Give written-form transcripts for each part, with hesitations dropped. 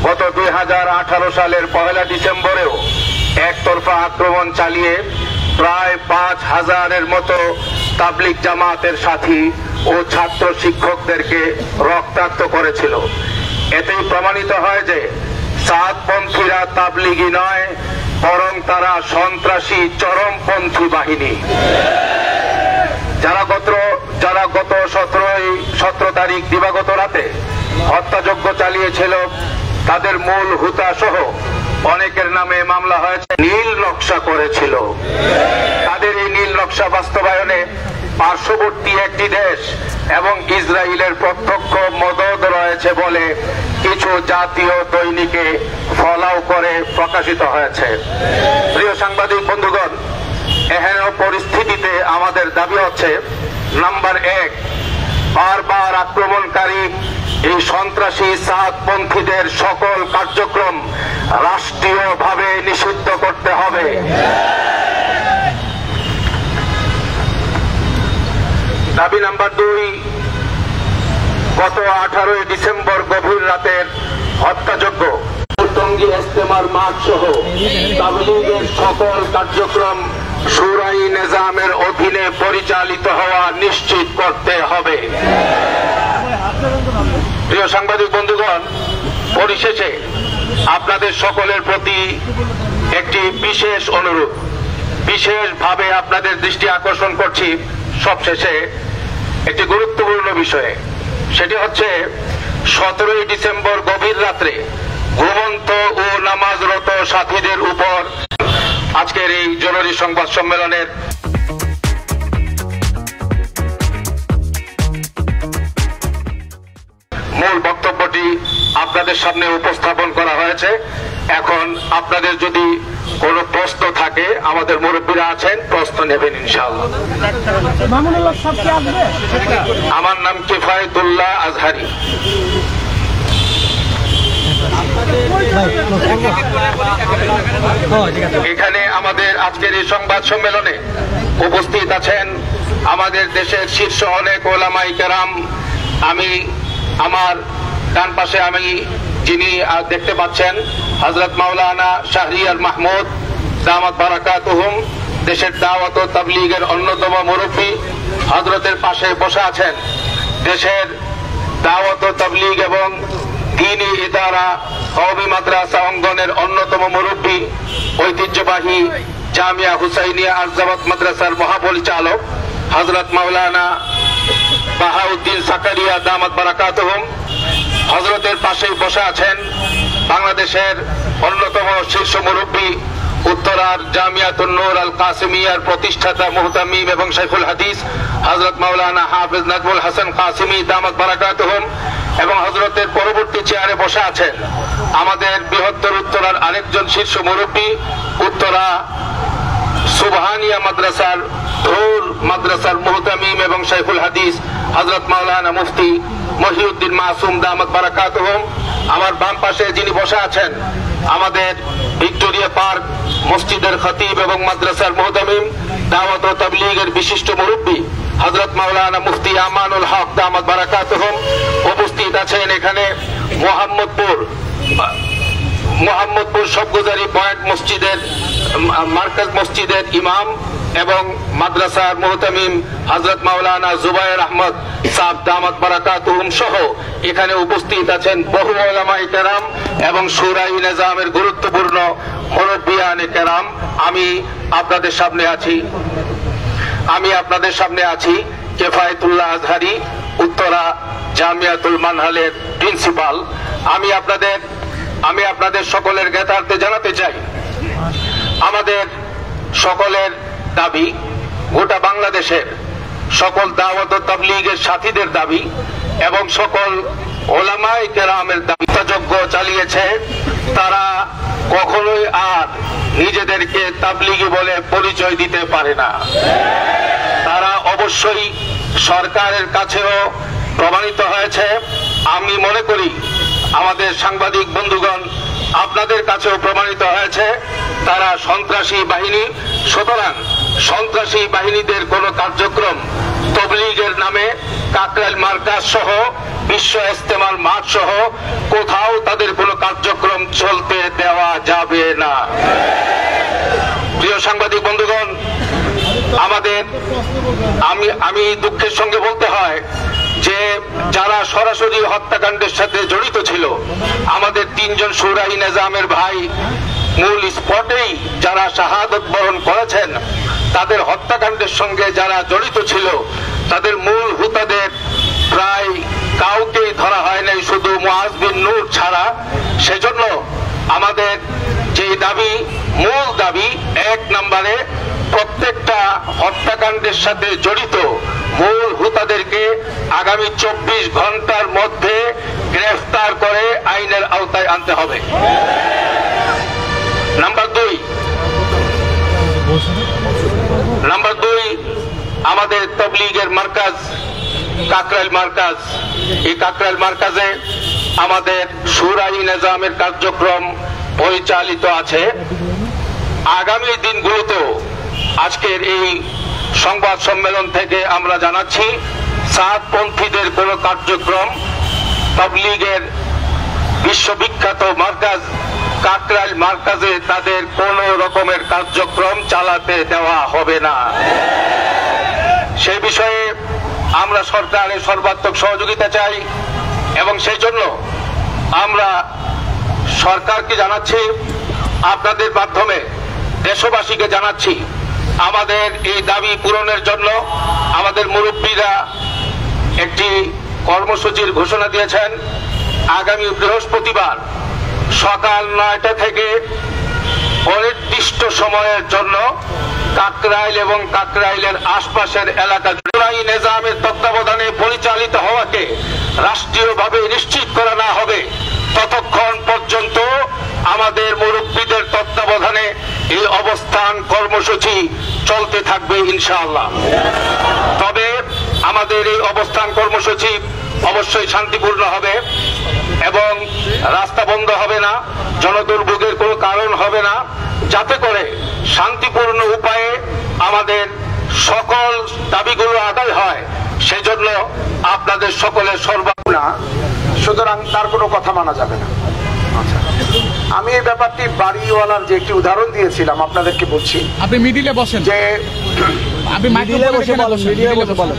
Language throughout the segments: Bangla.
গত 2018 সালের 1 ডিসেম্বরেও একতরফা আক্রমণ চালিয়ে প্রায় 5000-এর মতো তাবলিগ জামাতের সাথী ও ছাত্র শিক্ষকদেরকে রক্তাক্ত করেছিল। এতেই প্রমাণিত হয় যে সাদপন্থীরা তাবলিগি নয়, বরং তারা সন্ত্রাসী চরমপন্থী বাহিনী। যারা গত 17 তারিখ দিবাগত রাতে হত্যাযজ্ঞ চালিয়েছিল, তাদের মূল হুতা সহ অনেকের নামে মামলা হয়েছে। নীল নকশা করেছিল। তাদের এই নীল নকশা বাস্তবায়নে পার্শ্ববর্তী একটি দেশ এবং ইসরায়েলের প্রত্যক্ষ মদদ রয়েছে বলে কিছু জাতীয় দৈনিকে ফলাও করে প্রকাশিত হয়েছে। প্রিয় সাংবাদিক বন্ধুগণ, এহেন পরিস্থিতিতে আমাদের দাবি হচ্ছে, নাম্বার 1, বারবার আক্রমণকারী এই সন্ত্রাসী সাদপন্থীদের সকল কার্যক্রম রাষ্ট্রীয়ভাবে নিষিদ্ধ করতে হবে। দাবি নাম্বার 2, গত 18 ডিসেম্বর গভীর রাতের হত্যাযজ্ঞ টঙ্গী ইজতেমার মাঠ সহ তাবলীগের সকল কার্যক্রম শুরাই নিজামের অধীনে পরিচালিত হওয়া নিশ্চিত করতে হবে। প্রিয় সাংবাদিক বন্ধুগণ, পরিশেষে আপনাদের সকলের প্রতি একটি বিশেষ অনুরোধ, বিশেষভাবে আপনাদের দৃষ্টি আকর্ষণ করছি সবশেষে একটি গুরুত্বপূর্ণ বিষয়ে। সেটি হচ্ছে 17 ডিসেম্বর গভীর রাত্রে ঘুমন্ত ও নামাজরত সাথীদের উপর আজকের এই জরুরি সংবাদ সম্মেলনের মূল বক্তব্যটি আপনাদের সামনে উপস্থাপন করা হয়েছে। এখন আপনাদের যদি কোনো প্রশ্ন থাকে, আমাদের মুরব্বীরা আছেন, প্রশ্ন নেবেন ইনশাআল্লাহ। আমার নাম কিফায়েতুল্লাহ আজহারি। এখানে আমাদের আজকের এই সংবাদ সম্মেলনে উপস্থিত আছেন আমাদের দেশের শীর্ষ অনেক ওলামায়ে কেরাম। আমার ডান পাশে যিনি দেখতে পাচ্ছেন হযরত মাওলানা শাহরিয়ার মাহমুদ দামাত বারাকাতুহুম, দেশের দাওয়াত ও তাবলীগের অন্যতম মুরব্বী। হযরতের পাশে বসে আছেন দেশের দাওয়াত ও তাবলীগ এবং দ্বীনি ইদারা কওমি মাদ্রাসা অঙ্গনের অন্যতম মুরব্বী, ঐতিহ্যবাহী জামিয়া হুসাইনিয়া আরজাবাত মাদ্রাসার মহাপরিচালক হযরত মাওলানা বাহাউদ্দিন সাকারিয়া দামাত বারাকাতুহুম। হযরতের পাশেই বসে আছেন বাংলাদেশের অন্যতম শীর্ষ মুরব্বী, উত্তরার জামিয়াতুন নূর আল কাসিমিয়ার প্রতিষ্ঠাতা মুহতামিম এবং শাইখুল হাদিস হযরত মাওলানা হাফেজ নাজমুল হাসান কাসিমি দামাত বারাকাতুহুম। এবং হযরতের পরবর্তী চেয়ারে বসে আছেন আমাদের বৃহত্তর উত্তরার আরেকজন শীর্ষ মুরব্বী, উত্তরা সুবহানিয়া মাদ্রাসার ধুর মাদ্রাসার মুহতামিম এবং শাইখুল হাদিস হযরত মাওলানা মুফতি মহিউদ্দিন মাসুম দামাত বারাকাতুহুম। আমার বাম পাশে যিনি বসে আছেন আমাদের ভিক্টোরিয়া পার্ক মসজিদের খতিব এবং মাদ্রাসার মুহতামিম, দাওয়াত ও তাবলীগের বিশিষ্ট মুরব্বী হযরত মাওলানা মুফতি আমানুল হক দামাত বারাকাতুহুম। উপস্থিত আছেন এখানে মোহাম্মদপুর সবগুজারি পয়েন্ট মসজিদের মার্কাজ মসজিদের ইমাম এবং মাদ্রাসার মুহতামিম হযরত মাওলানা জুবায়ের আহমদ সাহেব দামাত বারাকাতুহুম সহ এখানে উপস্থিত আছেন বহু উলামায়ে কেরাম এবং শুরাই নিজামের গুরুত্বপূর্ণ মুরব্বিয়ানে কেরাম। আমি আপনাদের সামনে আছি কিফায়েতুল্লাহ আজহারি, উত্তরা জামিয়াতুল মানহালের প্রিন্সিপাল। আমি আপনাদের সকলের জ্ঞাতার্থে জানাতে চাই, আমাদের সকলের দাবি, গোটা বাংলাদেশের সকল দাওয়াত ও তাবলীগের সাথীদের দাবি এবং সকল উলামায়ে কেরামের দাবি, হত্যাযজ্ঞ চালিয়েছে তারা কখনোই আর নিজেদেরকে তাবলীগী বলে পরিচয় দিতে পারে না। তারা অবশ্যই সরকারের কাছেও প্রমাণিত হয়েছে। আমি মনে করি আমাদের সাংবাদিক বন্ধুগণ আপনাদের কাছেও প্রমাণিত হয়েছে তারা সন্ত্রাসী বাহিনী। সুতরাং সন্ত্রাসী বাহিনীদের কোন কার্যক্রম তাবলীগের নামে কাকরাইল মার্কাজ সহ বিশ্ব ইজতেমার মাঠ সহ কোথাও তাদের কোন কার্যক্রম আমি দুঃখের সঙ্গে বলতে হয় যে যারা সরাসরি হত্যাকাণ্ডের সাথে জড়িত ছিল, আমাদের 3 জন শুরাই নিজামের ভাই মূল স্পটেই যারা শাহাদত বরণ করেছেন, তাদের হত্যাকাণ্ডের সঙ্গে যারা জড়িত ছিল, তাদের মূল হুতাদের প্রায় কাউকেই ধরা হয় নাই, শুধু মুআজ বিন নূর ছাড়া। সেজন্য আমাদের যে দাবি, মূল দাবি 1 নম্বরে, প্রত্যেকটা হত্যাকাণ্ডের সাথে জড়িত মূল হুতাদেরকে আগামী 24 ঘন্টার মধ্যে গ্রেফতার করে আইনের আওতায় আনতে হবে। নাম্বার 2, আমাদের তাবলীগের মার্কাজ কাকরাইল মার্কাজ, এই কাকরাইল মার্কাজে আমাদের শুরাই নিজামের কার্যক্রম পরিচালিত আছে। আগামী দিনগুলোতেও আজকের এই সংবাদ সম্মেলন থেকে আমরা জানাচ্ছি, সাদপন্থীদের কোন কার্যক্রম তাবলীগের বিশ্ববিখ্যাত মার্কাজ কাকরাইল মার্কাজে তাদের কোন রকমের কার্যক্রম চালাতে দেওয়া হবে না। সেই বিষয়ে আমরা সরকারের সর্বাত্মক সহযোগিতা চাই এবং সেই জন্য আমরা সরকারকে জানাচ্ছি, আপনাদের মাধ্যমে দেশবাসীকে জানাচ্ছি, আমাদের এই দাবি পূরণের জন্য আমাদের মুরব্বীরা একটি কর্মসূচির ঘোষণা দিয়েছেন। আগামী বৃহস্পতিবার সকাল 9টা থেকে অনির্দিষ্ট সময়ের জন্য কাকরাইল এবং কাকরাইলের আশপাশের এলাকা শুরাই নিজামের তত্ত্বাবধানে পরিচালিত হওয়াকে রাষ্ট্রীয়ভাবে নিশ্চিত করা না হবে ততক্ষণ পর্যন্ত আমাদের মুরব্বীদের তত্ত্বাবধানে এই অবস্থান কর্মসূচি চলতে থাকবে ইনশাআল্লাহ। তবে আমাদের এই অবস্থান কর্মসূচি অবশ্যই শান্তিপূর্ণ হবে এবং রাস্তা বন্ধ হবে না, জনদুর্ভোগের কোনো কারণ হবে না, যাতে করে শান্তিপূর্ণ উপায়ে আমাদের সকল দাবিগুলো আদায় হয়। সেজন্য আপনাদের সকলের সর্বনা, সুতরাং তার কোনো কথা মানা যাবে না। আচ্ছা, আমি এই ব্যাপারটি বাড়িওয়ালার যে একটি উদাহরণ দিয়েছিলাম আপনাদেরকে বলছি। আপনি মিডিলে বসেন, যে আপনি মিডিলে বসে বলেন।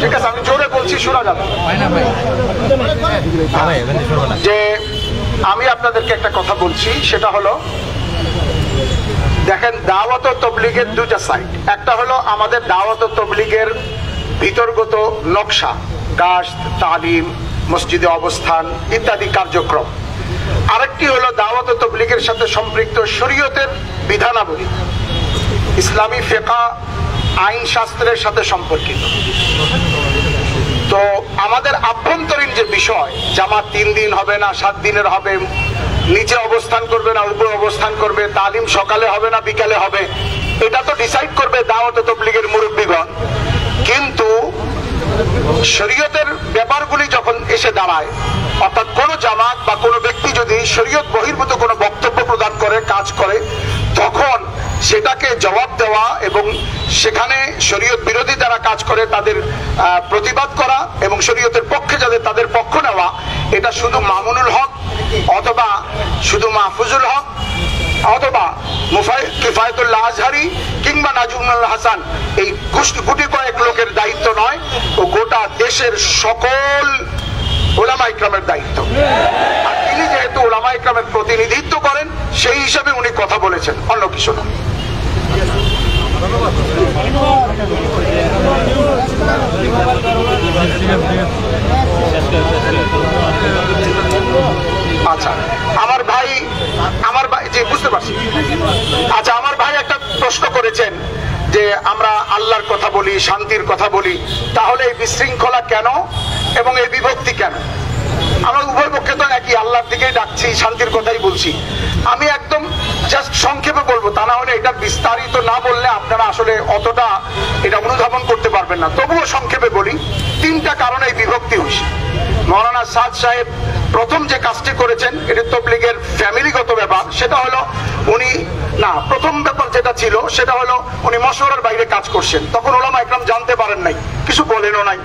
ঠিক আছে, আমি জোরে বলছি, শোনা যাবে যে আমি আপনাদেরকে একটা কথা বলছি, সেটা হলো, দেখেন, দাওয়াত ও তাবলীগের 2টা সাইড। একটা হলো আমাদের দাওয়াত ও তাবলীগের ভিতরগত নকশা, কাস্ট, তালিম, মসজিদে অবস্থান ইত্যাদি কার্যক্রম। আরেকটি হলো দাওয়াত ও তাবলীগের সাথে সম্পৃক্ত শরীয়তের বিধানাবলী, ইসলামী ফিকহ, আইন শাস্ত্রের সাথে সম্পর্কিত। তো আমাদের আভ্যন্তরীণ যে বিষয়, জামাত 3 দিন হবে না 7 দিনের হবে, নিচে অবস্থান করবে না উপরে অবস্থান করবে, তালিম সকালে হবে না বিকালে হবে, এটা তো ডিসাইড করবে দাওয়াত ও তাবলীগের মুরব্বীগণ। কিন্তু শরীয়তের ব্যাপারগুলি যখন এসে দাঁড়ায়, অর্থাৎ কোন জামাত বা কোনো ব্যক্তি যদি শরীয়ত বহির্ভূত কোনো বক্তব্য প্রদান করে, কাজ করে, তখন সেটাকে জবাব দেওয়া এবং সেখানে শরীয়ত বিরোধী যারা কাজ করে তাদের প্রতিবাদ করা এবং শরীয়তের পক্ষে যাদের তাদের পক্ষ নেওয়া, এটা শুধু মামুনুল হক অথবা শুধু মাহফুজুল হক অথবা কিফায়েতুল্লাহ আজহারি কিংবা নাজমুল হাসান, এই গুটি কয়েক লোকের দায়িত্ব নয়, ও গোটা দেশের সকল উলামা ইকরামের দায়িত্ব। আর তিনি যেহেতু উলামা ইকরামের প্রতিনিধিত্ব করেন, সেই হিসাবে উনি কথা বলেছেন, অন্য কিছু না। আচ্ছা, আমার ভাই জি, বুঝতে পারছি। আচ্ছা, আমার ভাই একটা প্রশ্ন করেছেন যে আমরা আল্লাহর কথা বলি, শান্তির কথা বলি, তাহলে এই বিশৃঙ্খলা কেন এবং এই বিভক্তি কেন? আমরা উভয় পক্ষে তো একই, আল্লাহর দিকেই ডাকছি, শান্তির কথাই বলছি। আমি একদম জাস্ট সংক্ষেপে বলবো, তা না হলে এটা বিস্তারিত না বললে আপনারা আসলে অতটা এটা অনুধাবন করতে পারবেন না। তবুও সংক্ষেপে বলি, 3টা কারণে এই বিভক্তি হয়েছে। মৌলানা সাদ সাহেব প্রথম যে কাজটি করেছেন, এটা তাবলীগের ফ্যামিলিগত ব্যাপার, সেটা হলো উনি প্রথম ব্যাপার যেটা ছিল সেটা হলো উনি মশওয়ারার বাইরে কাজ করছেন, তখন উলামা ইকরাম জানতে পারেন নাই, কিছু বলেনও নাই।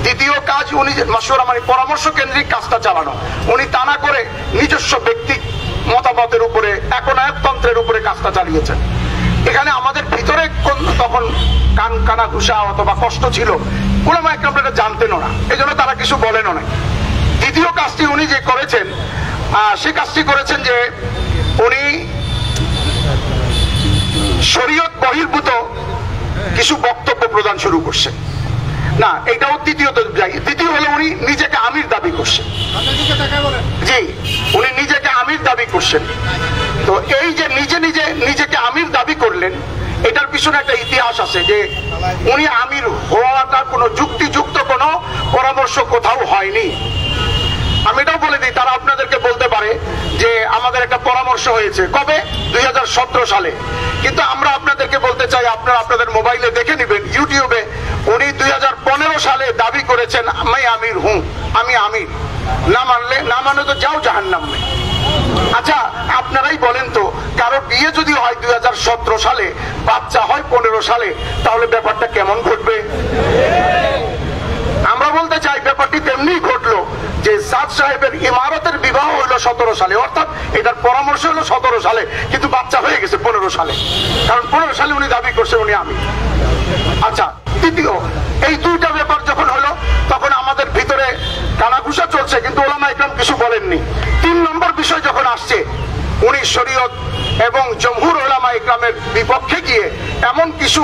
দ্বিতীয় কাজ, উনি মশওয়ারা মানে পরামর্শ কেন্দ্রিক কাজটা চালানো, উনি তা না করে নিজস্ব ব্যক্তি মতামতের উপরে, একনায়কতন্ত্রের উপরে কাজটা চালিয়েছেন। এখানে আমাদের ভিতরে তখন কান কানা ঘুষা অথবা কষ্ট ছিল, উলামা একরামরা এটা জানতেনও না, এই জন্য তারা কিছু বলেনও না। দ্বিতীয় কাজটি উনি যে করেছেন, সে কাজটি করেছেন যে উনি শরীয়ত বহির্ভূত কিছু বক্তব্য প্রদান শুরু করছেন। না, এটাও তৃতীয়ত যাই। দ্বিতীয় হলো উনি নিজেকে আমির দাবি করছেন। জি, উনি নিজেকে আমির দাবি করছেন। তো এই যে নিজেকে আমির দাবি করলেন, এটার পিছনে একটা ইতিহাস আছে যে উনি আমির হওয়াটার কোনো যুক্তিযুক্ত কোনো পরামর্শ কোথাও হয়নি। আমি এটাও বলে দিই, তারা আপনাদেরকে বলতে পারে যে আমাদের একটা পরামর্শ হয়েছে। কবে? 2017 সালে। কিন্তু আমরা আপনাদেরকে বলতে চাই, আপনারা আপনাদের মোবাইলে দেখে নেবেন, ইউটিউবে উনি 2015 সালে দাবি করেছেন আমি আমির হুঁ, আমি আমির। না মানলে তো যাও জাহান্নামে। আচ্ছা, আপনারাই বলেন তো, কারো বিয়ে যদি হয় 2017 সালে, বাচ্চা হয় 15 সালে, তাহলে ব্যাপারটা কেমন ঘটবে? আমরা বলতে চাই ব্যাপারটি তেমনি ঘটলো যে সাদ সাহেবের ইমারতের বিবাহ হলো 17 সালে, অর্থাৎ এটার পরামর্শ হলো 17 সালে, কিন্তু বাচ্চা হয়ে গেছে 15 সালে, কারণ 15 সালে উনি দাবি করছেন উনি আমি। আচ্ছা, তৃতীয়, এই দুইটা ব্যাপার যখন হলো তখন আমাদের ভিতরে কানাঘুষা চলছে, কিন্তু উলামা ইকরাম কিছু বলেননি। 3 নম্বর বিষয় যখন আসছে, উনি শরীয়ত এবং জমহুর উলামা ইকরামের বিপক্ষে গিয়ে এমন কিছু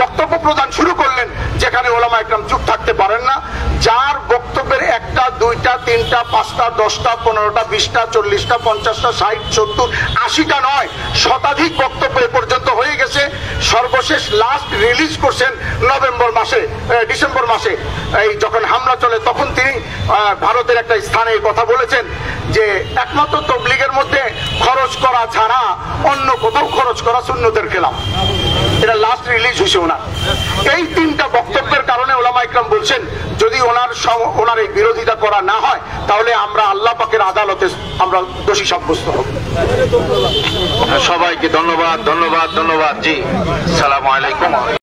বক্তব্য প্রদান শুরু করলেন যেখানে উলামা ইকরাম চুপ থাকতে পারেন না। যার বক্তব্যের 1টা 2টা 3টা 5টা 10টা 15টা 20টা 40টা 50টা 60 70 80টা নয়, শতাধিক বক্তব্য এ পর্যন্ত হয়ে গেছে। সর্বশেষ লাস্ট রিলিজ করছেন ডিসেম্বর মাসে এই যখন হামলা চলে, তখন তিনি ভারতের একটা স্থানে কথা বলেছেন যে একমাত্র তবলিগের মধ্যে খরচ করা ছাড়া অন্য কোথাও খরচ করা সুন্নতের খেলাফ। এটা লাস্ট রিলিজ হয়েছে ওনার। এই 3টা বক্তব্যের কারণে উলামা ইকরাম বলছেন যদি ওনার এই বিরোধিতা করা না হয়, তাহলে আমরা আল্লাহ পাকের আদালতে আমরা দোষী সাব্যস্ত হব। সবাইকে ধন্যবাদ। জি, আসসালামু আলাইকুম।